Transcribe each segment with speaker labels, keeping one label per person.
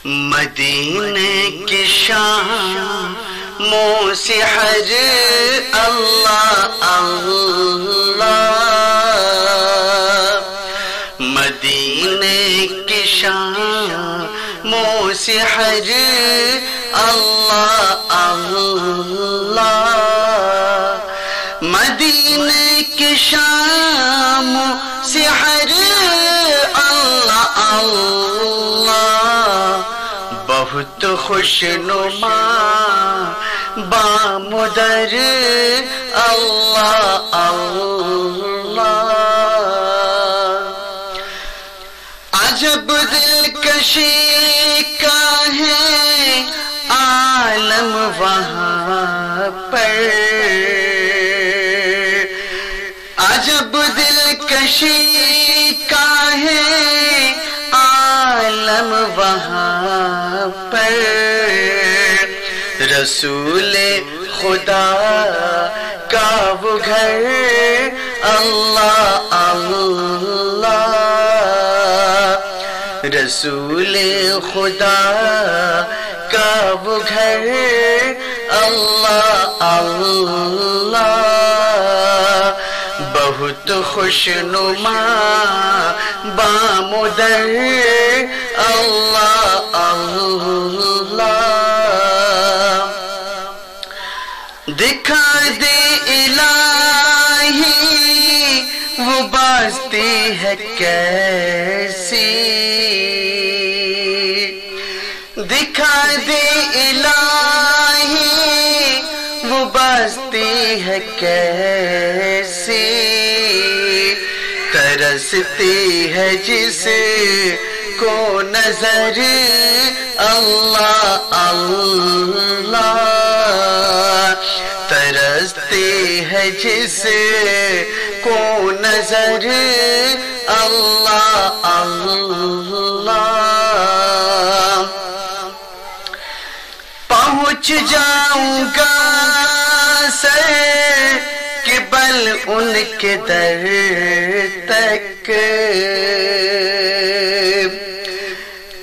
Speaker 1: مدینے کی شاموں سے ہر اللہ اللہ، مدینے کی شاموں سے ہر اللہ اللہ، مدینے کی شاموں سے ہر اللہ اللہ، بہت خوشنما بامدر اللہ اللہ، عجب دلکشی کا ہے عالم وہاں پر، عجب دلکشی کا ہے عالم وہاں پر، رسول خدا کا وہ گھر اللہ اللہ، رسول خدا کا وہ گھر اللہ اللہ، بہت خوشنما بامدر اللہ اللہ، دکھا دے الہی وہ بازتی ہے کیسی، دکھا دے الہی وہ بازتی ہے کیسی، ترستی ہے جس کو نظر اللہ اللہ، ترستی ہے جس کو نظر اللہ اللہ، پہنچ جاؤں گا سر کے بل ان کے در تک،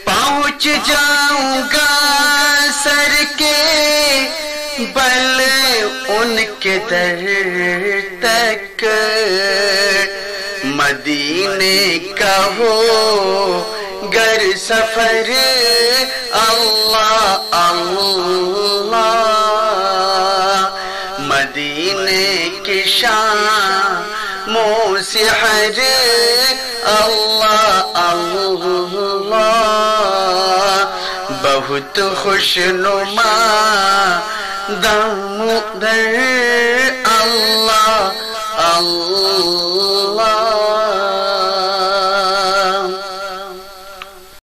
Speaker 1: پہنچ جاؤں گا سر کے بل ان کے در تک، مدینے کا ہو گر سفر اللہ اللہ، مدینے کی شاموں سے ہر اللہ اللہ، بہت خوشنما دامدر اللہ